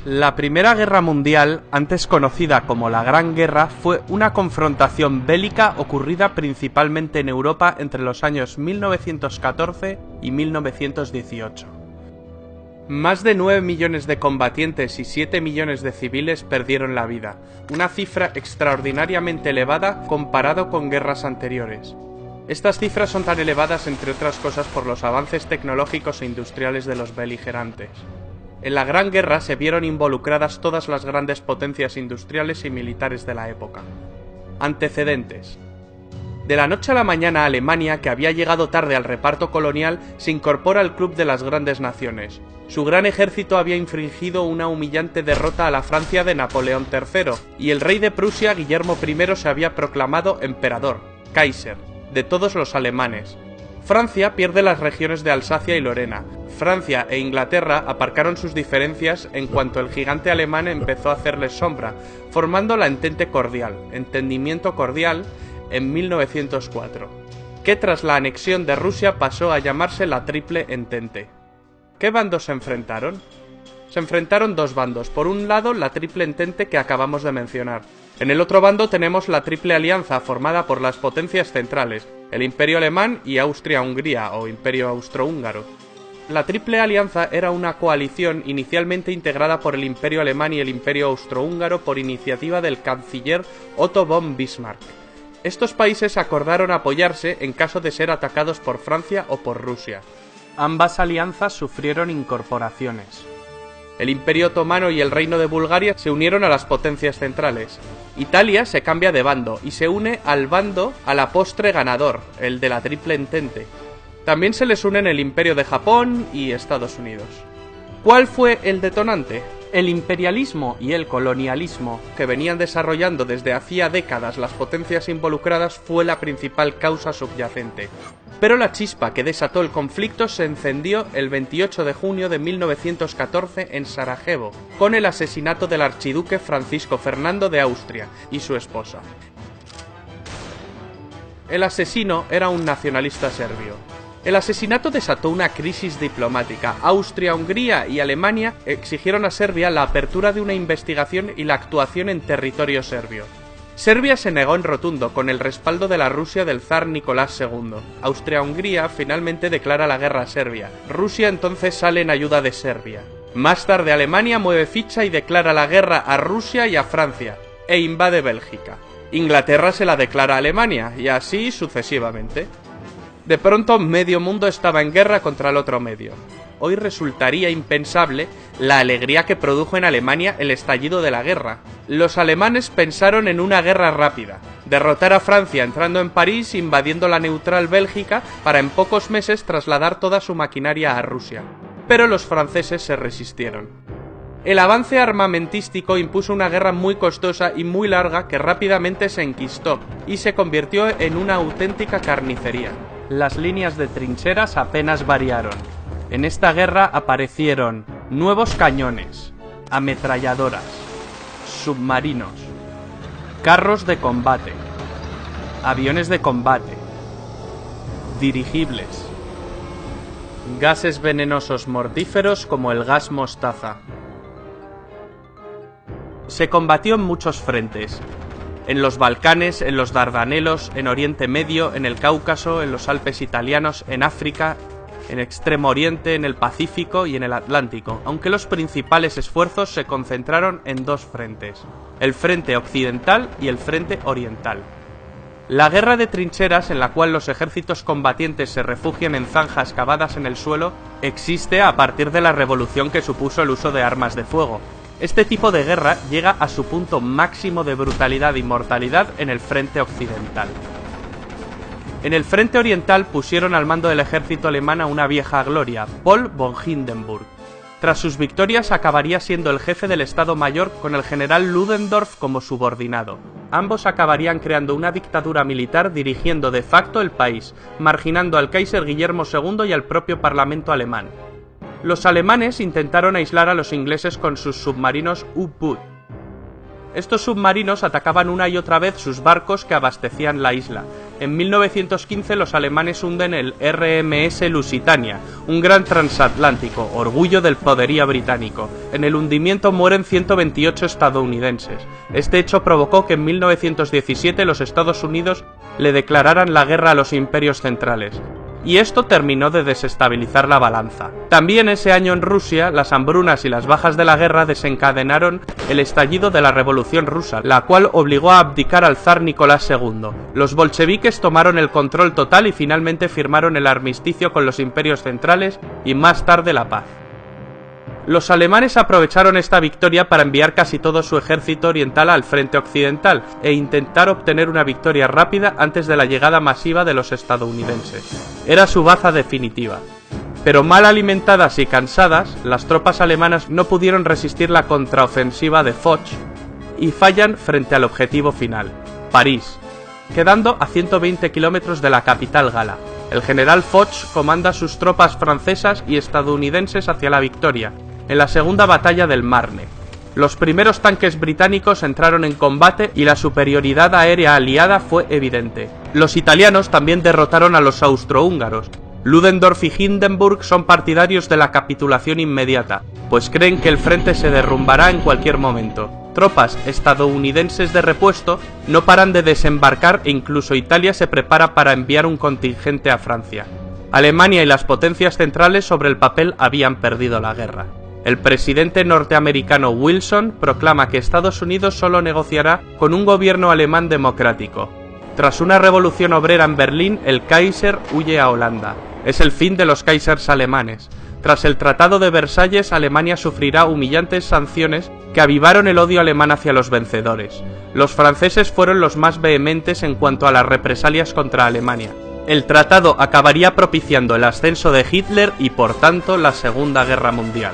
La Primera Guerra Mundial, antes conocida como la Gran Guerra, fue una confrontación bélica ocurrida principalmente en Europa entre los años 1914 y 1918. Más de 9 millones de combatientes y 7 millones de civiles perdieron la vida, una cifra extraordinariamente elevada comparado con guerras anteriores. Estas cifras son tan elevadas, entre otras cosas, por los avances tecnológicos e industriales de los beligerantes. En la Gran Guerra se vieron involucradas todas las grandes potencias industriales y militares de la época. Antecedentes. De la noche a la mañana, Alemania, que había llegado tarde al reparto colonial, se incorpora al club de las grandes naciones. Su gran ejército había infligido una humillante derrota a la Francia de Napoleón III, y el rey de Prusia, Guillermo I, se había proclamado emperador, Kaiser, de todos los alemanes. Francia pierde las regiones de Alsacia y Lorena. Francia e Inglaterra aparcaron sus diferencias en cuanto el gigante alemán empezó a hacerles sombra, formando la Entendimiento Cordial, en 1904, que tras la anexión de Rusia pasó a llamarse la Triple Entente. ¿Qué bandos se enfrentaron? Se enfrentaron dos bandos. Por un lado, la Triple Entente que acabamos de mencionar. En el otro bando tenemos la Triple Alianza, formada por las potencias centrales, el Imperio Alemán y Austria-Hungría, o Imperio Austrohúngaro. La Triple Alianza era una coalición inicialmente integrada por el Imperio Alemán y el Imperio Austrohúngaro por iniciativa del canciller Otto von Bismarck. Estos países acordaron apoyarse en caso de ser atacados por Francia o por Rusia. Ambas alianzas sufrieron incorporaciones. El Imperio Otomano y el Reino de Bulgaria se unieron a las potencias centrales. Italia se cambia de bando y se une al bando a la postre ganador, el de la Triple Entente. También se les unen el Imperio de Japón y Estados Unidos. ¿Cuál fue el detonante? El imperialismo y el colonialismo que venían desarrollando desde hacía décadas las potencias involucradas fue la principal causa subyacente. Pero la chispa que desató el conflicto se encendió el 28 de junio de 1914 en Sarajevo, con el asesinato del archiduque Francisco Fernando de Austria y su esposa. El asesino era un nacionalista serbio. El asesinato desató una crisis diplomática. Austria, Hungría y Alemania exigieron a Serbia la apertura de una investigación y la actuación en territorio serbio. Serbia se negó en rotundo, con el respaldo de la Rusia del zar Nicolás II. Austria-Hungría finalmente declara la guerra a Serbia. Rusia entonces sale en ayuda de Serbia. Más tarde Alemania mueve ficha y declara la guerra a Rusia y a Francia, e invade Bélgica. Inglaterra se la declara a Alemania, y así sucesivamente. De pronto medio mundo estaba en guerra contra el otro medio. Hoy resultaría impensable la alegría que produjo en Alemania el estallido de la guerra. Los alemanes pensaron en una guerra rápida, derrotar a Francia entrando en París, invadiendo la neutral Bélgica, para en pocos meses trasladar toda su maquinaria a Rusia. Pero los franceses se resistieron. El avance armamentístico impuso una guerra muy costosa y muy larga que rápidamente se enquistó y se convirtió en una auténtica carnicería. Las líneas de trincheras apenas variaron. En esta guerra aparecieron nuevos cañones, ametralladoras, submarinos, carros de combate, aviones de combate, dirigibles, gases venenosos mortíferos como el gas mostaza. Se combatió en muchos frentes. En los Balcanes, en los Dardanelos, en Oriente Medio, en el Cáucaso, en los Alpes italianos, en África, en Extremo Oriente, en el Pacífico y en el Atlántico, aunque los principales esfuerzos se concentraron en dos frentes, el frente occidental y el frente oriental. La guerra de trincheras, en la cual los ejércitos combatientes se refugian en zanjas cavadas en el suelo, existe a partir de la revolución que supuso el uso de armas de fuego. Este tipo de guerra llega a su punto máximo de brutalidad y mortalidad en el frente occidental. En el frente oriental pusieron al mando del ejército alemán a una vieja gloria, Paul von Hindenburg. Tras sus victorias acabaría siendo el jefe del Estado Mayor con el general Ludendorff como subordinado. Ambos acabarían creando una dictadura militar dirigiendo de facto el país, marginando al Kaiser Guillermo II y al propio Parlamento alemán. Los alemanes intentaron aislar a los ingleses con sus submarinos U-Boot. Estos submarinos atacaban una y otra vez sus barcos que abastecían la isla. En 1915 los alemanes hunden el RMS Lusitania, un gran transatlántico, orgullo del poderío británico. En el hundimiento mueren 128 estadounidenses. Este hecho provocó que en 1917 los Estados Unidos le declararan la guerra a los imperios centrales. Y esto terminó de desestabilizar la balanza. También ese año en Rusia, las hambrunas y las bajas de la guerra desencadenaron el estallido de la Revolución Rusa, la cual obligó a abdicar al zar Nicolás II. Los bolcheviques tomaron el control total y finalmente firmaron el armisticio con los imperios centrales y más tarde la paz. Los alemanes aprovecharon esta victoria para enviar casi todo su ejército oriental al frente occidental e intentar obtener una victoria rápida antes de la llegada masiva de los estadounidenses. Era su baza definitiva. Pero mal alimentadas y cansadas, las tropas alemanas no pudieron resistir la contraofensiva de Foch y fallan frente al objetivo final, París, quedando a 120 kilómetros de la capital gala. El general Foch comanda sus tropas francesas y estadounidenses hacia la victoria, en la segunda batalla del Marne. Los primeros tanques británicos entraron en combate y la superioridad aérea aliada fue evidente. Los italianos también derrotaron a los austrohúngaros. Ludendorff y Hindenburg son partidarios de la capitulación inmediata, pues creen que el frente se derrumbará en cualquier momento. Tropas estadounidenses de repuesto no paran de desembarcar e incluso Italia se prepara para enviar un contingente a Francia. Alemania y las potencias centrales sobre el papel habían perdido la guerra. El presidente norteamericano Wilson proclama que Estados Unidos solo negociará con un gobierno alemán democrático. Tras una revolución obrera en Berlín, el Kaiser huye a Holanda. Es el fin de los Kaisers alemanes. Tras el Tratado de Versalles, Alemania sufrirá humillantes sanciones que avivaron el odio alemán hacia los vencedores. Los franceses fueron los más vehementes en cuanto a las represalias contra Alemania. El tratado acabaría propiciando el ascenso de Hitler y por tanto la Segunda Guerra Mundial.